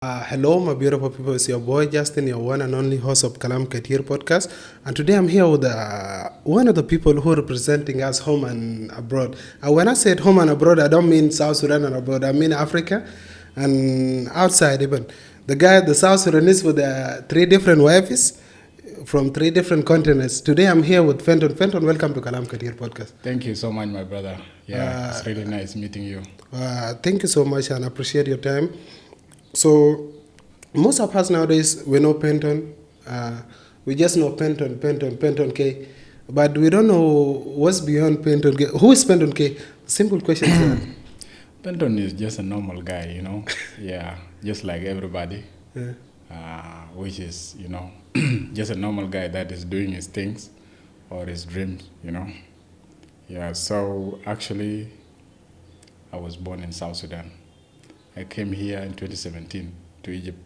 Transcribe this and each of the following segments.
Hello, my beautiful people. It's your boy Justin, your one and only host of Kalam Katiir podcast. And today I'm here with one of the people who are representing us home and abroad. And when I said home and abroad, I don't mean South Sudan and abroad. I mean Africa and outside even. The South Sudanese with three different wives from three different continents. Today I'm here with Penton. Penton, welcome to Kalam Katiir podcast. Thank you so much, my brother. Yeah, it's really nice meeting you. Thank you so much and I appreciate your time. So, most of us nowadays, we know Penton. We just know Penton Keah. But we don't know what's beyond Penton Keah. Who is Penton Keah? Simple question, sir. Penton is just a normal guy, Yeah, just like everybody. Yeah. Which is, just a normal guy that is doing his things or his dreams. Yeah, so actually, I was born in South Sudan. I came here in 2017 to Egypt.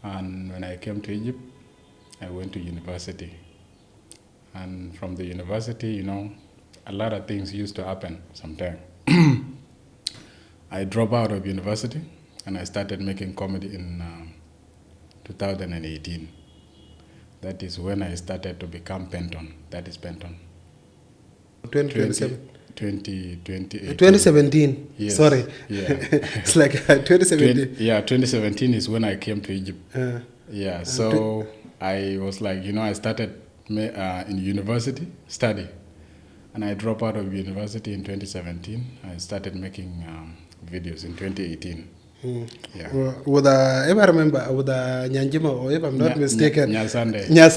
And when I came to Egypt, I went to university. And from the university, a lot of things used to happen sometimes. I dropped out of university and I started making comedy in 2018. That is when I started to become Penton. That is Penton. 2027. 2017. Yes. Sorry. Yeah. It's like 2017. 2017 is when I came to Egypt. Yeah. So I was like, I started in university study. And I dropped out of university in 2017. I started making videos in 2018. Yeah. If I remember, with Nyanjima, or if I'm not mistaken. Nyasande. Yeah.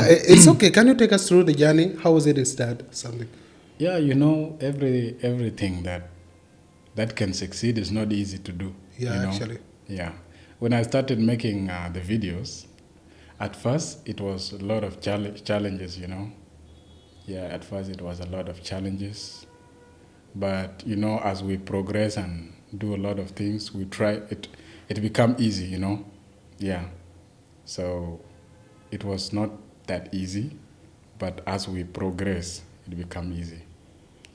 It's okay. Can you take us through the journey? How was it start? Something. Yeah, everything that can succeed is not easy to do. Yeah, actually. Yeah. When I started making the videos, at first it was a lot of challenges, Yeah, at first it was a lot of challenges. But, as we progress and do a lot of things, we try it become easy, Yeah. So it was not that easy, but as we progress, it become easy.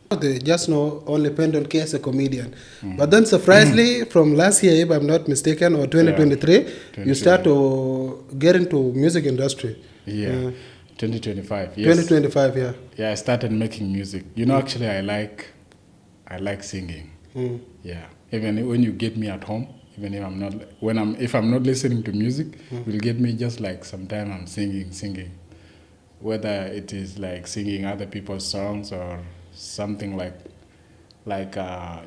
They just know only Penton Keah as a comedian. But then surprisingly, from last year, if I'm not mistaken, or 2023, you start to get into music industry. Yeah, 2025. Yes. 2025, yeah. Yeah, I started making music. Actually, I like singing. Yeah, even when you get me at home, even if I'm not listening to music, you'll get me just like sometimes I'm singing, whether it is like singing other people's songs or something like our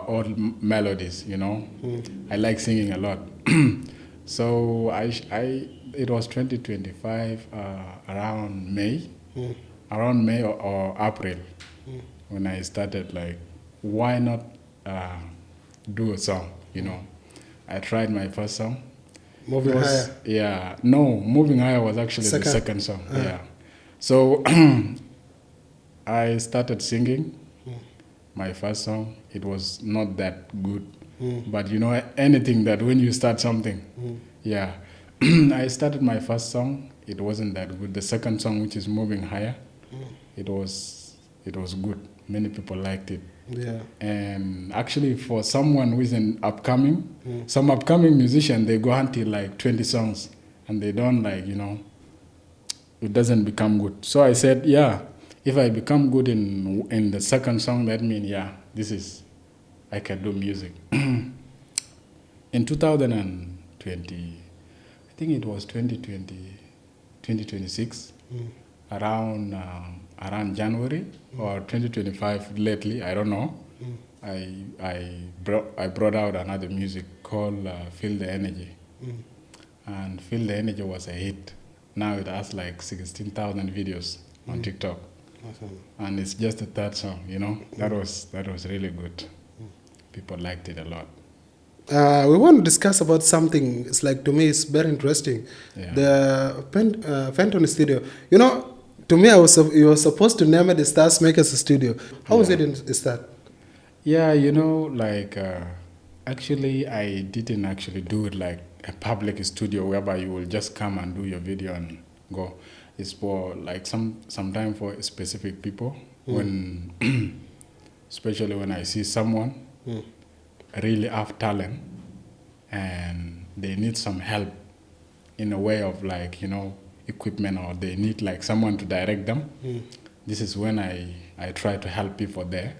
old melodies. I like singing a lot. So it was 2025 around May or April. When I started, like, why not do a song, I tried my first song. Moving Higher? Yeah. No, Moving Higher was actually the second song. Yeah. So I started singing my first song. It was not that good. But, anything that when you start something, yeah. I started my first song. It wasn't that good. The second song, which is Moving Higher, it was good. Many people liked it. Yeah. And actually, for someone who is some upcoming musician, they go until like 20 songs, and they don't it doesn't become good. So I said, yeah, if I become good in the second song, that means, I can do music. In 2020, I think it was 2026, around January or 2025 lately, I don't know. I brought out another music called Feel the Energy. And Feel the Energy was a hit. Now it has like 16,000 videos on TikTok. Awesome. And it's just the third song, That was really good. People liked it a lot. We want to discuss about something. It's like, to me, it's very interesting. Yeah. The Penton Studio. To me, you were supposed to name it the Stars Makers Studio. How was it in start? Yeah, actually, I didn't actually do it like a public studio whereby you will just come and do your video and go. It's for like sometime for specific people when, especially when I see someone really have talent and they need some help in a way of like, equipment, or they need like someone to direct them. This is when I try to help people there.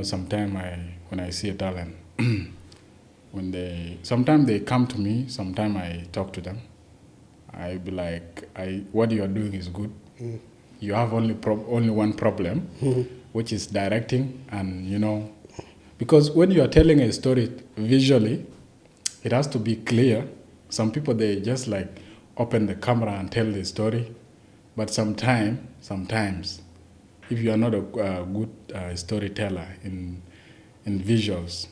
Sometimes when I see a talent, sometimes they come to me, sometimes I talk to them. I be like, what you are doing is good. You have only one problem, which is directing, and because when you are telling a story visually, it has to be clear. Some people, they just like open the camera and tell the story, but sometimes, if you are not a good storyteller in visuals,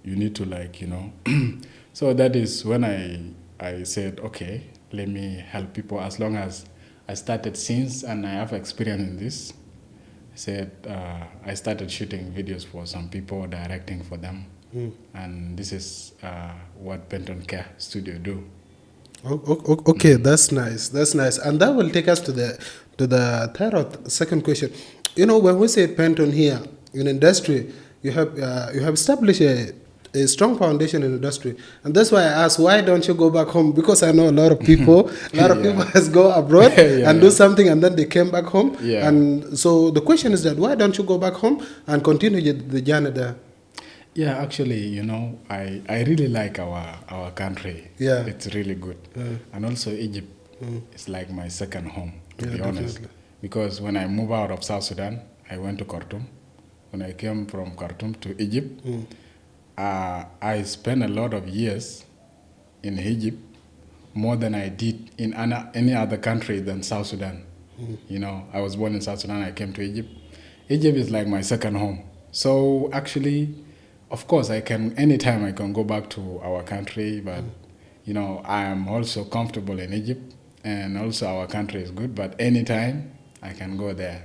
you need to like. So that is when I said, okay, let me help people. As long as I started since, and I have experience in this, I started shooting videos for some people, directing for them, and this is what Penton Keah Studio do. Okay, that's nice. That's nice, and that will take us to the third or second question. When we say Penton here in industry, you have established a strong foundation in industry, and that's why I asked, why don't you go back home? Because I know a lot of people, people has go abroad and do something, and then they came back home. And so the question is that why don't you go back home and continue the journey there? Yeah, actually, I really like our country. Yeah, it's really good. And also Egypt is like my second home, to be honest. Definitely. Because when I moved out of South Sudan, I went to Khartoum. When I came from Khartoum to Egypt, I spent a lot of years in Egypt, more than I did in any other country than South Sudan. I was born in South Sudan, I came to Egypt. Egypt is like my second home. So actually, of course, anytime I can go back to our country, but, I am also comfortable in Egypt, and also our country is good, but anytime I can go there,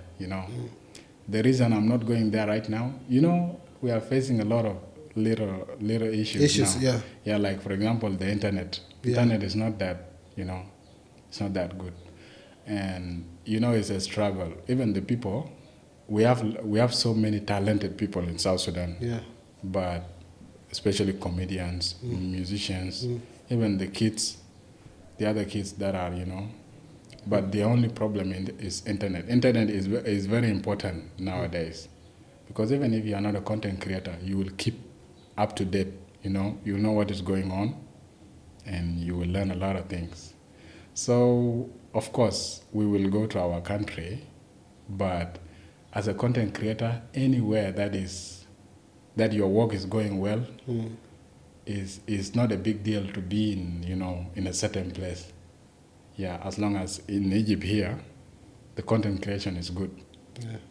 The reason I'm not going there right now, we are facing a lot of little issues now. Yeah, like for example, the internet. Internet is not that, it's not that good. And, it's a struggle. Even the people, we have so many talented people in South Sudan. Yeah. But especially comedians, musicians, even the other kids that are, But the only problem is internet. Internet is very important nowadays, because even if you are not a content creator, you will keep up to date. You know what is going on, and you will learn a lot of things. So of course we will go to our country, but as a content creator, anywhere that your work is going well, is not a big deal to be in a certain place. Yeah, as long as in Egypt here, the content creation is good.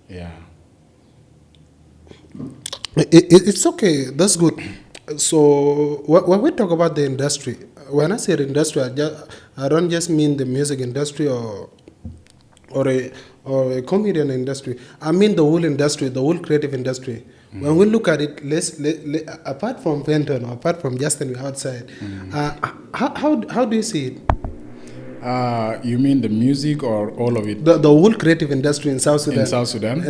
Yeah. It's okay. That's good. So when we talk about the industry, when I say industry, I don't just mean the music industry or a comedian industry. I mean the whole industry, the whole creative industry. When we look at it, apart from Penton, or apart from Justin outside, how do you see it? You mean the music or all of it? The whole creative industry in South Sudan. In South Sudan?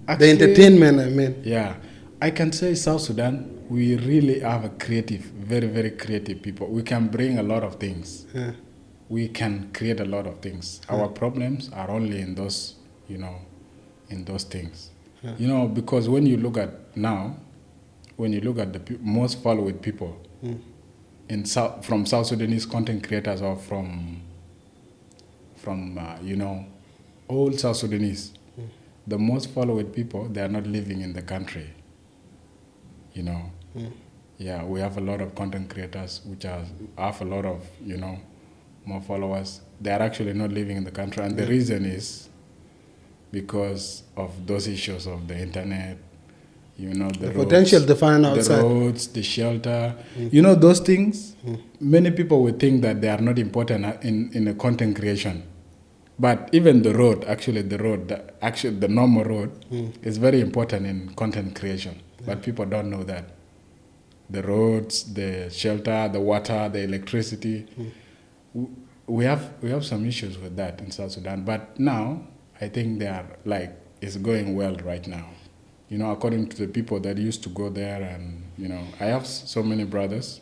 Actually, the entertainment, I mean. Yeah. I can say South Sudan, we really have a creative, very, very creative people. We can bring a lot of things. We can create a lot of things. Our problems are only in those, in those things. Because when you look at the most followed people from South Sudanese content creators, or from all South Sudanese, the most followed people, they are not living in the country. Yeah, we have a lot of content creators which have a lot of more followers. They are actually not living in the country, and the reason is because of those issues of the internet, the potential to find outside, the roads, the shelter, those things. Many people would think that they are not important in a content creation, but even the road, the normal road, is very important in content creation. But people don't know that. The roads, the shelter, the water, the electricity. We have some issues with that in South Sudan, but now I think they are it's going well right now. you know, according to the people that used to go there, and you know, I have so many brothers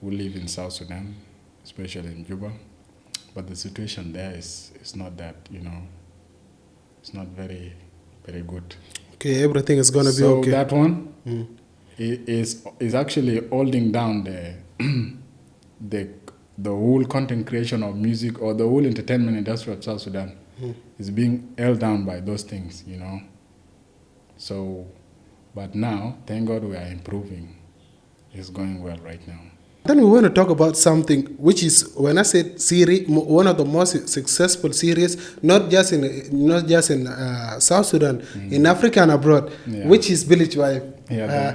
who live in South Sudan, especially in Juba, but the situation there is not that, you know, it's not very good. Okay, everything is gonna be So okay. that one is actually holding down the whole content creation of music, or the whole entertainment industry of South Sudan is being held down by those things, you know. So, but now, thank God, we are improving. It's going well right now. Then we want to talk about something which is, when I said series, one of the most successful series, not just in South Sudan, in Africa and abroad, which is Village Wife. Yeah,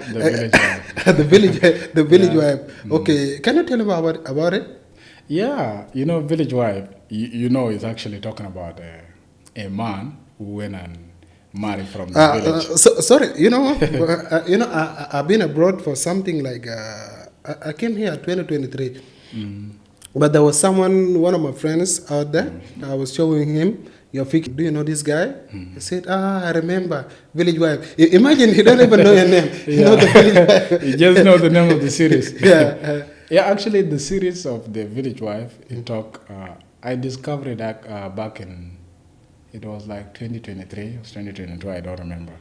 the Village Wife. the Village Wife. Okay, can you tell me about it? Yeah, you know, Village Wife. You know, it's actually talking about a man who went and married from the village. Sorry, you know, I've been abroad for something like. I came here 2023, but there was one of my friends out there. I was showing him your figure. Do you know this guy? He said, I remember Village Wife. Imagine he don't even know your name. You know the Village Wife. You just know the name of the series. Yeah. Yeah, actually, the series of the Village Wife, I discovered that back in, it was like 2023 or 2022, I don't remember.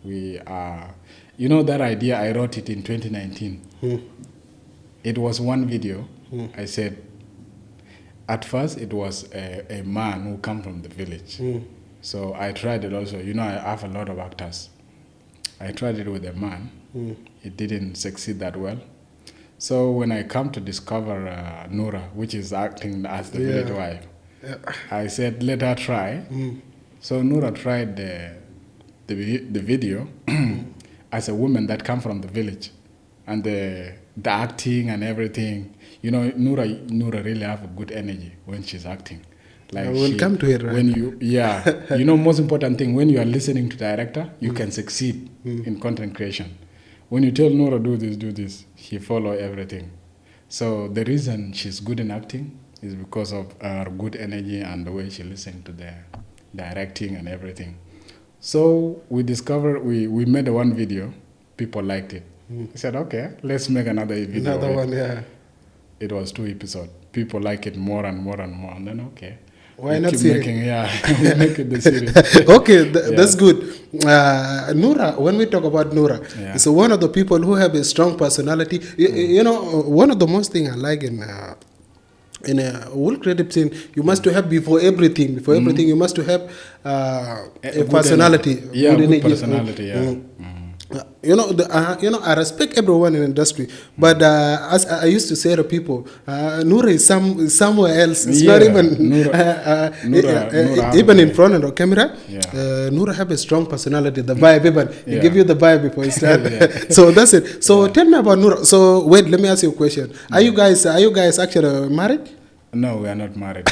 You know that idea, I wrote it in 2019. It was one video. I said, at first it was a man who come from the village. So I tried it also. You know, I have a lot of actors. I tried it with a man. It didn't succeed that well. So when I come to discover Nura, which is acting as the village wife, I said, let her try. So Nura tried the video as a woman that come from the village, and the acting and everything. You know, Nura really have a good energy when she's acting. Like we'll come to it, right? When you know, most important thing, when you are listening to director, you can succeed in content creation. When you tell Nura do this, she follow everything. So the reason she's good in acting is because of her good energy and the way she listens to the directing and everything. So we discovered, we made one video, people liked it. We said, okay, let's make another video. Another one, yeah. It was 2 episodes. People like it more and more and more. And then, okay. Why not series? We make it the series. Okay, that's good. Nura, when we talk about Nura, it's one of the people who have a strong personality. You know, one of the most thing I like in a whole creative scene, you must to have before everything, you must to have a personality. Good personality, You know, I respect everyone in the industry, but as I used to say to people, Nura is somewhere else. It's not even Nura even in front of the camera. Nura have a strong personality, the vibe, even he give you the vibe before you start. So that's it. So tell me about Nura. So wait, let me ask you a question. Are you guys actually married? No, we are not married.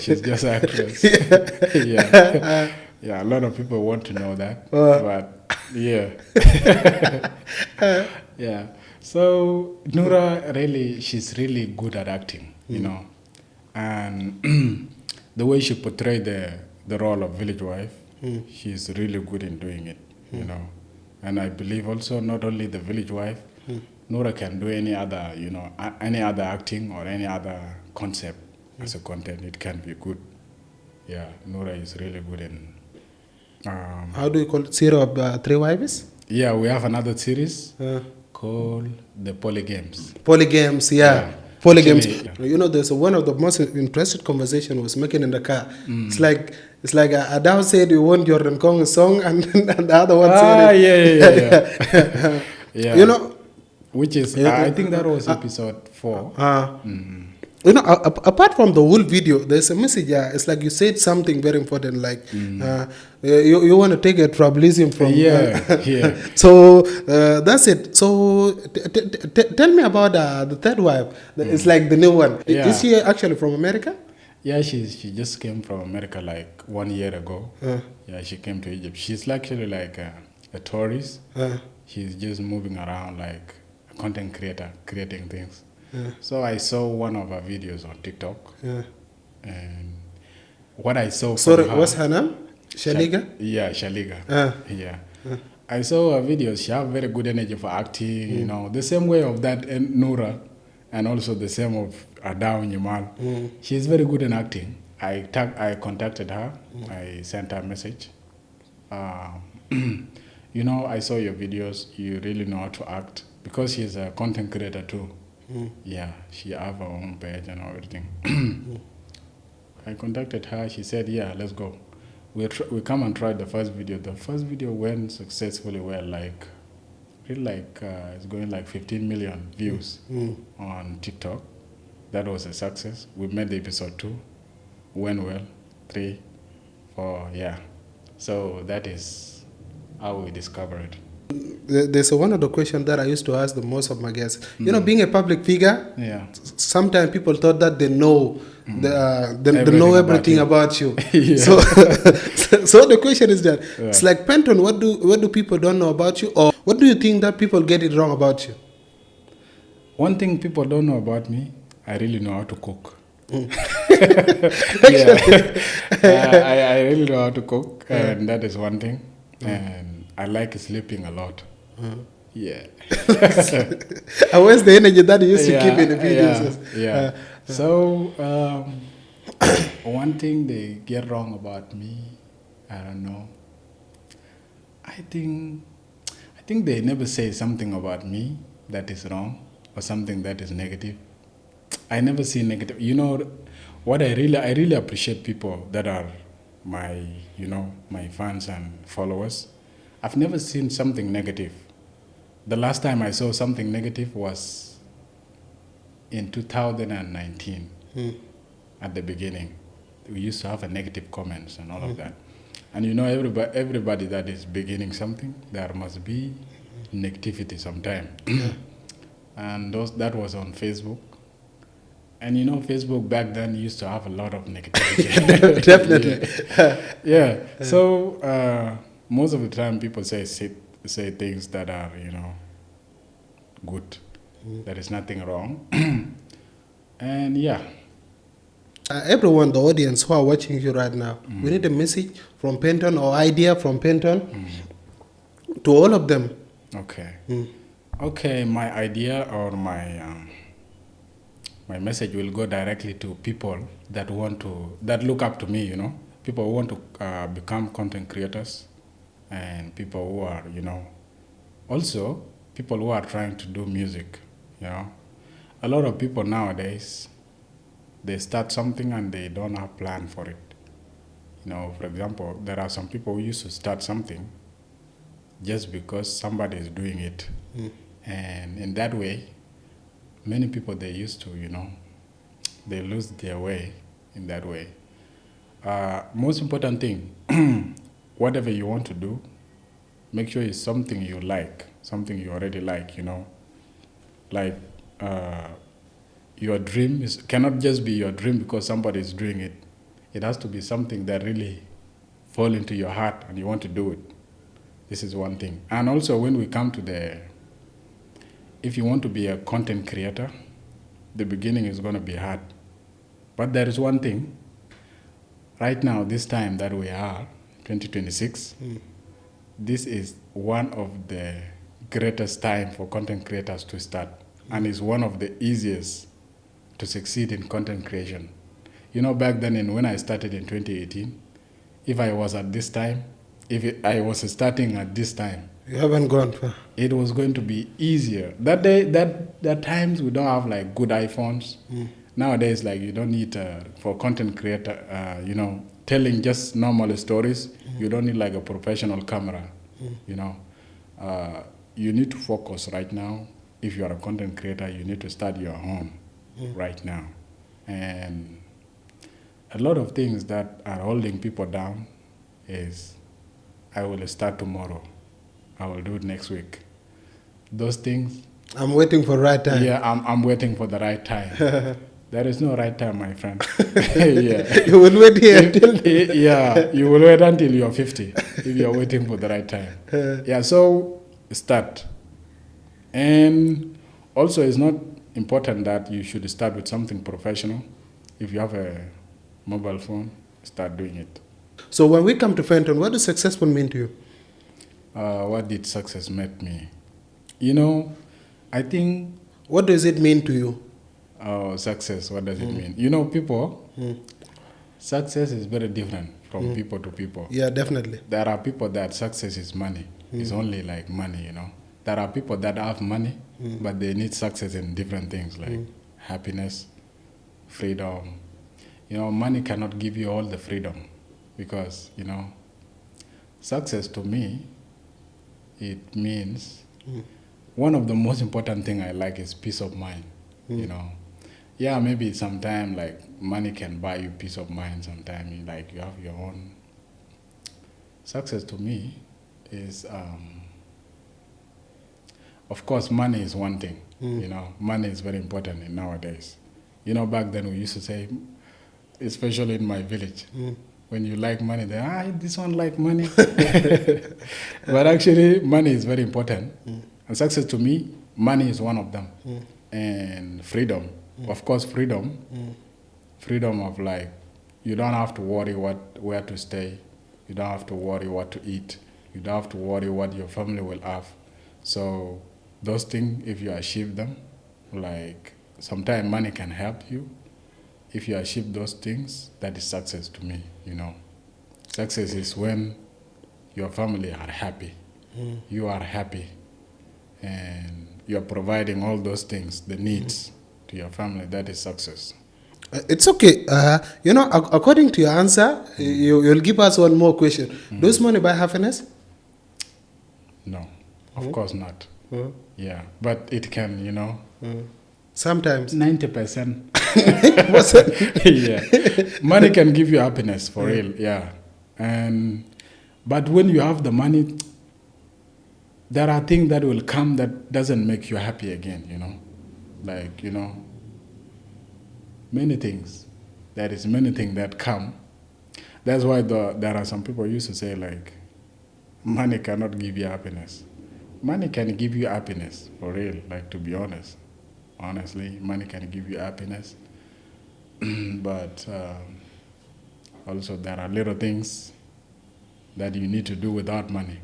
She's just an actress. Yeah, a lot of people want to know that, but yeah. Yeah. So Nura really, she's really good at acting, you know, and the way she portrayed the role of village wife, she's really good in doing it, you know. And I believe also not only the village wife, Nura can do any other, you know, any other acting or any other concept as a content. It can be good. Yeah, Nura is really good in. How do you call it? Series of 3 wives? Yeah, we have another series called the Polygames. Polygames, yeah. Polygames. You know, there's one of the most interesting conversation was making in the car. It's like Adao said you want Jordan Kong's song, and the other one said yeah. You know, which is I think that was episode 4. You know, apart from the whole video, there's a message. It's like you said something very important, like you want to take a tribalism from. So that's it. So tell me about the third wife. It's like the new one. Is she actually from America? Yeah, she just came from America like 1 year ago. Yeah, she came to Egypt. She's actually like a tourist. She's just moving around like a content creator, creating things. So I saw one of her videos on TikTok. And what I saw. Sorry, what's her name? Shaliga? Shaliga. Yeah. I saw her videos. She have very good energy for acting. You know, the same way of that Nura, and also the same of Adao Nyamal. She's very good in acting. I contacted her. I sent her a message. You know, I saw your videos. You really know how to act because she's a content creator too. Yeah, she have her own page and everything. I contacted her. She said, "Yeah, let's go." We come and tried the first video. The first video went successfully well. Like, really, like it's going like 15 million views on TikTok. That was a success. We made the episode 2, went well, 3, 4, yeah. So that is how we discovered it. There's one of the questions that I used to ask the most of my guests. You know, being a public figure, sometimes people thought that they know they know everything about you. So, so the question is that it's like, Penton, what do people don't know about you, or what do you think that people get it wrong about you? One thing people don't know about me, I really know how to cook. I really know how to cook, and that is one thing. And I like sleeping a lot. Yeah. And where's the energy that you used to keep in the videos? So one thing they get wrong about me, I don't know. I think they never say something about me that is wrong or something that is negative. I never see negative. You know what? I really appreciate people that are my fans and followers. I've never seen something negative. The last time I saw something negative was in 2019. At the beginning. We used to have a negative comments and all of that. And you know, everybody that is beginning something, there must be negativity sometime. And that was on Facebook. And you know, Facebook back then used to have a lot of negativity. Definitely. So most of the time people say things that are, you know, good. There is nothing wrong. And yeah. Everyone, the audience who are watching you right now, we need a message from Penton or idea from Penton to all of them. Okay. Okay, my idea or my message will go directly to people that look up to me, you know, people who want to become content creators, and people who are, you know, also people who are trying to do music, you know. A lot of people nowadays, they start something and they don't have plan for it. You know, for example, there are some people who used to start something just because somebody is doing it. And in that way, many people, they used to, you know, they lose their way in that way. Most important thing, whatever you want to do, make sure it's something you like, something you already like, you know. Like, your dream cannot just be your dream because somebody is doing it. It has to be something that really fall into your heart and you want to do it. This is one thing. And also when we come to if you want to be a content creator, the beginning is going to be hard. But there is one thing. Right now, this time that we are, 2026, this is one of the greatest time for content creators to start. And it's one of the easiest to succeed in content creation. You know, back then when I started in 2018, if I was at this time, I was starting at this time, you haven't gone far. It was going to be easier. That day, that times we don't have like good iPhones. Nowadays, like you don't need for content creator, you know, telling just normal stories. You don't need like a professional camera. You know, you need to focus right now. If you are a content creator, you need to start your home right now. And a lot of things that are holding people down is, I will start tomorrow. I will do it next week. Those things. I'm waiting for the right time. Yeah, I'm waiting for the right time. There is no right time, my friend. Yeah. You will wait here until... Yeah, you will wait until you're 50 if you're waiting for the right time. Yeah, so start. And also, it's not important that you should start with something professional. If you have a mobile phone, start doing it. So when we come to Penton, what does successful mean to you? What did success make me? You know, I think. What does it mean to you? Oh, success. What does it mean? You know, people. Success is very different from people to people. Yeah, definitely. There are people that success is money. It's only like money, you know. There are people that have money, but they need success in different things like happiness, freedom. You know, money cannot give you all the freedom because, you know, success to me, it means one of the most important thing I like is peace of mind, you know. Yeah, maybe sometimes like money can buy you peace of mind. Sometimes like you have your own. Success to me is, of course, money is one thing. You know, money is very important in nowadays. You know, back then we used to say, especially in my village, when you like money, they this one like money. But actually, money is very important. And success to me, money is one of them. And freedom. Of course, freedom of like, you don't have to worry where to stay. You don't have to worry what to eat. You don't have to worry what your family will have. So those things, if you achieve them, like sometimes money can help you. If you achieve those things, that is success to me, you know. Success is when your family are happy. You are happy. And you're providing all those things, the needs to your family. That is success. It's okay. You know, according to your answer, you'll give us one more question. Does money buy happiness? No, of course not. Yeah, but it can, you know. Sometimes. 90%. Yeah, money can give you happiness for real. Yeah, but when you have the money, there are things that will come that doesn't make you happy again. You know, like, you know, many things. There is many things that come. That's why there are some people who used to say like, money cannot give you happiness. Money can give you happiness for real. Like, to be honest. Honestly, money can give you happiness, but also there are little things that you need to do without money,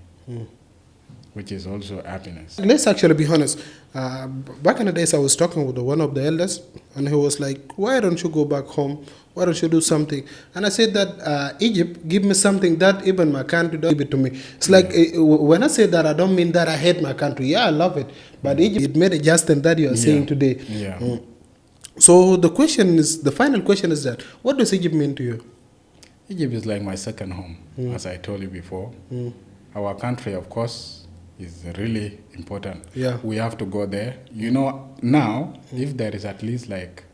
which is also happiness. Let's actually be honest. Back in the days, I was talking with one of the elders, and he was like, why don't you go back home? Why don't you do something? And I said that Egypt, give me something that even my country don't give it to me. It's like, when I say that, I don't mean that I hate my country. Yeah, I love it. But Egypt, it made a justin that you are saying today. Yeah. So the final question is that, what does Egypt mean to you? Egypt is like my second home, as I told you before. Our country, of course, is really important. Yeah. We have to go there. You know, now, if there is at least like,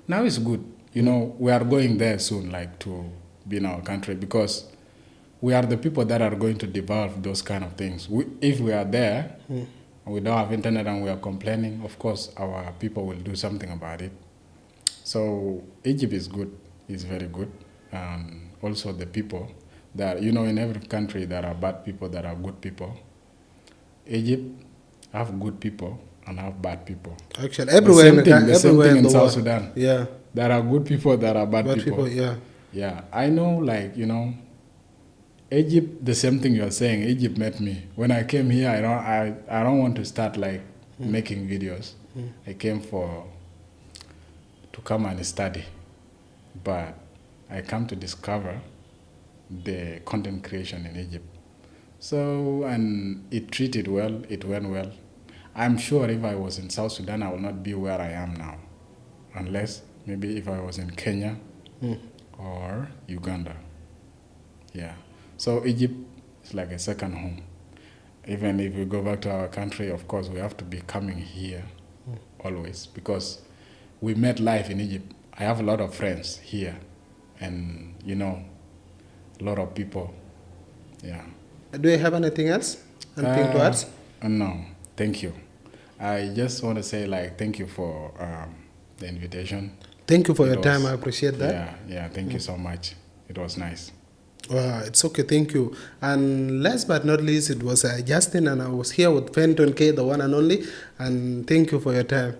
now it's good. You know, we are going there soon, like to be in our country, because we are the people that are going to develop those kind of things. If we are there, and we don't have internet and we are complaining, of course, our people will do something about it. So Egypt is good, it's very good. And also the people, that, you know, in every country there are bad people, there are good people. Egypt have good people and have bad people. Actually, everywhere the same thing in the South world. Sudan. Yeah. There are good people, there are bad people. Yeah. Yeah, I know, like, you know, Egypt, the same thing you're saying, Egypt met me. When I came here, I don't want to start like making videos. I came to come and study. But I come to discover the content creation in Egypt. So, and it treated well, it went well. I'm sure if I was in South Sudan, I will not be where I am now. Unless maybe if I was in Kenya or Uganda. Yeah. So Egypt is like a second home. Even if we go back to our country, of course, we have to be coming here always, because we met life in Egypt. I have a lot of friends here and, you know, a lot of people. Yeah. Do you have anything else? Anything to add? No, thank you. I just want to say, like, thank you for the invitation. Thank you for your time. I appreciate that. Yeah, thank you so much. It was nice. It's okay, thank you. And last but not least, it was Justin, and I was here with Penton Keah, the one and only. And thank you for your time.